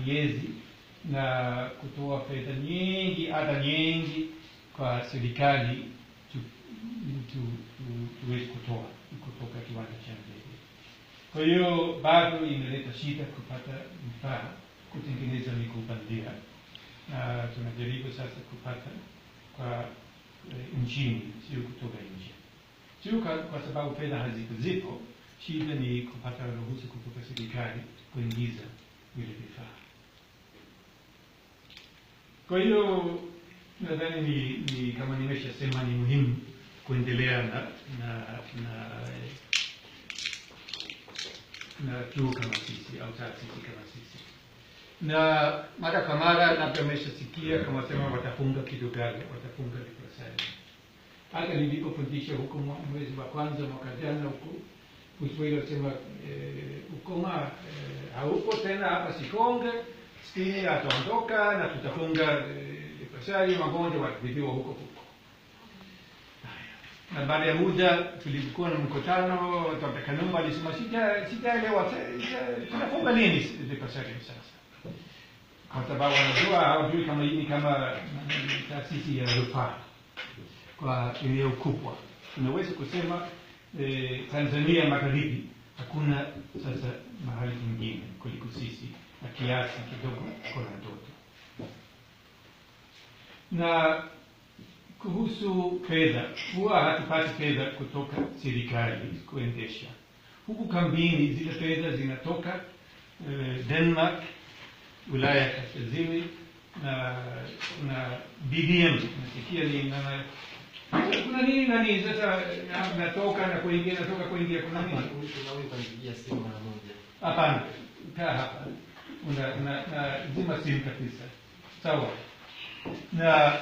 miezi na kutoa fedha nyingi, ada nyingi kwa serikali tuweze kutoka kiwanja cha ndege. Kwa hiyo bado imeleta shida kupata vifaa kutengeneza miguu bandia, na tunajaribu sasa kupata kwa nchini, sio kutoka nje. Sio kwa sababu fedha hazipo, shida ni kupata ruhusa kutoka serikali kuingiza vile vifaa. Kwa hiyo nadhani ni kama nimeshasema, ni muhimu kuendelea na chuo kama sisi au taasisi kama sisi. Na mara kwa mara labda mmeshasikia kama sema watafunga Kidugalu, watafunga Librasali. Hata nilipofundisha huko mwezi wa kwanza mwaka jana huko, Uswahili wasema ukoma haupo tena hapa Sikonge, Stini ataondoka na tutafunga Librasali, magonjwa watabibiwa huko. Na baada ya muda tulikuwa na mkutano, Dr. Kanumba alisema sijaelewa tunafunga nini Librasali sasa. Kwa sababu wanajua hawajui kama hii kama taasisi ya rufaa kwa eneo kubwa. Tunaweza kusema Tanzania Magharibi hakuna sasa mahali kingine kuliko sisi, na kiasi kidogo kuna ndoto. Na kuhusu fedha, huwa hatupati fedha kutoka serikali kuendesha. Huku kambini zile fedha zinatoka Denmark, wilaya kaskazini, na BDM, nasikia ni kuna nini sasa natoka na kuingia, natoka kuingia, kuna nini? Unawipangia simu mara moja. Hapana, kaa hapa. Zima simu kabisa. Sawa. Na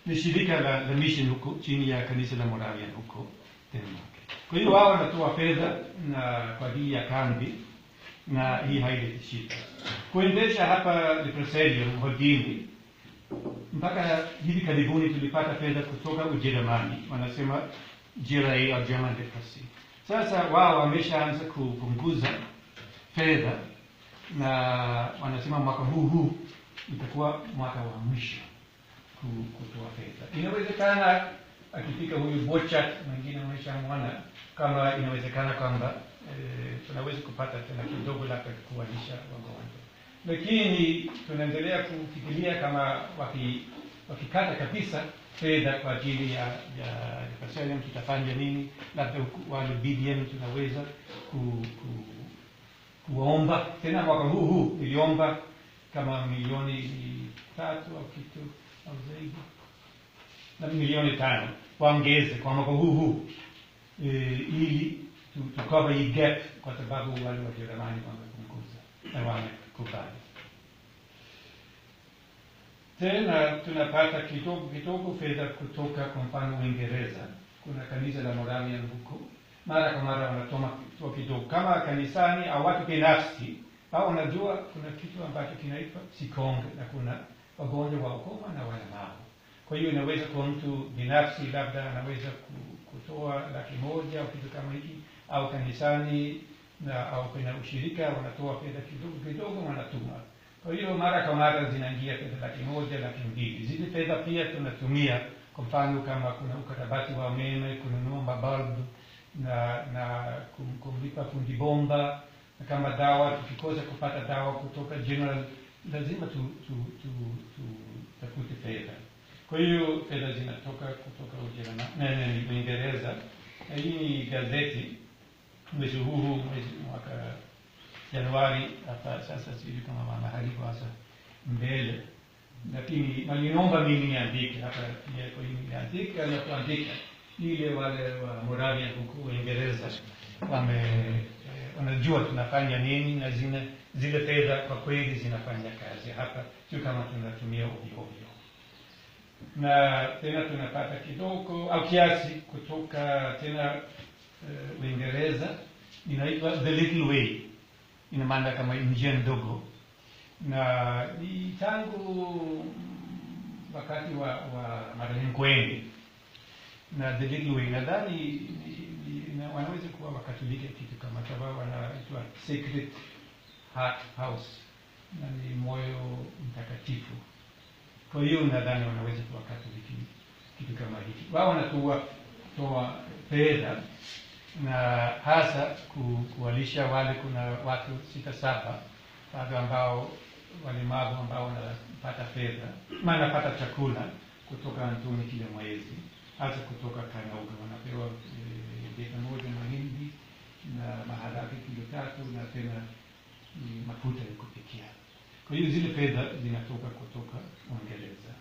ni shirika la mission huko chini ya kanisa la Moravian huko Denmark. Kwa hiyo wao wanatoa fedha na kwa ajili ya kambi, na hii haileti shida. Kuendesha hapa Librasali mhodini, mpaka hivi karibuni tulipata fedha kutoka Ujerumani, wanasema GRA au German Leprosy. Sasa wao wameshaanza kupunguza fedha, na wanasema mwaka huu itakuwa mwaka wa mwisho kutoa fedha. Inawezekana akifika huyu Bochat, mwingine umeshamwona, kama inawezekana kwamba tunaweza kupata tena kidogo labda kuwalisha wagonjwa. Lakini tunaendelea kufikiria kama wakikata kabisa fedha kwa ajili ya Librasali, tutafanya nini? Labda wale BDM tunaweza kuomba tena. Mwaka huu niliomba kama milioni 3 au kitu au zaidi, na milioni 5 waongeze kwa mwaka huu ili tukava hii gap, kwa sababu wale wa Jerumani wamepunguza na wamekubali. Tena tunapata kidogo fedha kutoka kwa mfano Uingereza. Kuna kanisa la Moravian huko, mara kwa mara wanatoa kidogo. Kama kanisani au watu binafsi, au unajua kuna kitu ambacho kinaitwa Sikonge, na kuna wagonjwa wa ukoma na walemavu. Kwa hiyo inaweza kwa mtu binafsi labda anaweza kutoa 100,000 au kitu kama hiki, au kanisani au kwenye ushirika wanatoa fedha kidogo wanatuma. Kwa hiyo mara kwa mara zinaingia fedha 100,000, 200,000. Zile fedha pia tunatumia kwa mfano kama kuna ukarabati wa umeme, kununua mabalbu na kumlipa fundi bomba, na kama dawa tukikosa kupata dawa kutoka General, lazima tafute fedha. Kwa hiyo fedha zinatoka kutoka Ujerumani, Uingereza. Hii ni gazeti mwezi huu, mwaka Januari, hapa sasa sijui kama mahali kwa sasa mbele, lakini waliomba mimi niandike hapa pia. Kwa hiyo niandike na kuandika ile wale wa Moravian huko Uingereza wanajua tunafanya nini, na zile fedha kwa kweli zinafanya kazi hapa, sio kama tunatumia ovyo. Na tena tunapata kidogo au kiasi kutoka tena Uingereza, inaitwa The Little Way, ina maana kama njia ndogo, na ni tangu wakati wa marehemu Kwenye. Na The Little Way nadhani wanaweza kwa Wakatoliki kitu kama sababu wanaitwa Sacred Heart House, na ni moyo mtakatifu. Kwa hiyo nadhani wanaweza kuwa Katoliki kitu kama hiki. Wao wanatoa fedha na hasa kuwalisha wale, kuna watu 6-7 bado ambao walemavu ambao wanapata fedha, wanapata chakula kutoka Antoni kila mwezi, hasa kutoka Kanauga wanapewa bega moja mahindi na maharage kilo 3 na tena mafuta ya kupikia. Kwa hiyo zile fedha zinatoka kutoka Uingereza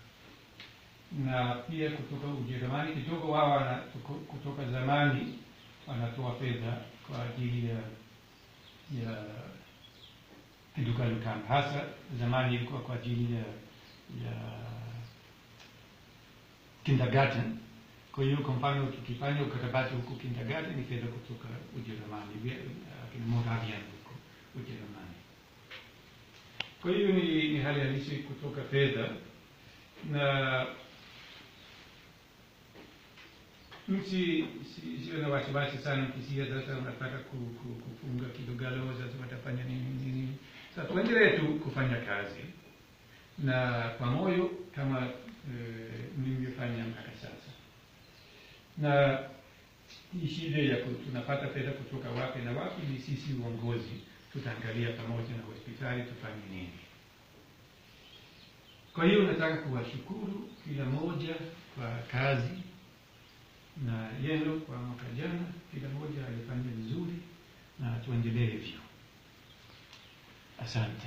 na pia kutoka Ujerumani kidogo. Wao kutoka zamani wanatoa fedha kwa ajili ya Kiduka-Lukamba. Hasa zamani ilikuwa kwa ajili ya kindergarten. Kwa hiyo kwa mfano tukifanya ukarabati huko kindergarten ni fedha kutoka Ujerumani, kina Moravian huko Ujerumani. Kwa hiyo ni hali halisi kutoka fedha, na sio na wasiwasi sana mkisikia sasa unataka kufunga Kidogalo, sasa watafanya nini. Sasa tuendelee tu kufanya kazi na kwa moyo kama nilivyofanya mpaka sasa. Na hii shida ya tunapata fedha kutoka wapi na wapi, ni sisi uongozi tutaangalia pamoja na hospitali tufanye nini. Kwa hiyo nataka kuwashukuru kila moja kwa kazi na yenu kwa mwaka jana. Kila moja alifanya vizuri na tuendelee hivyo. Asante.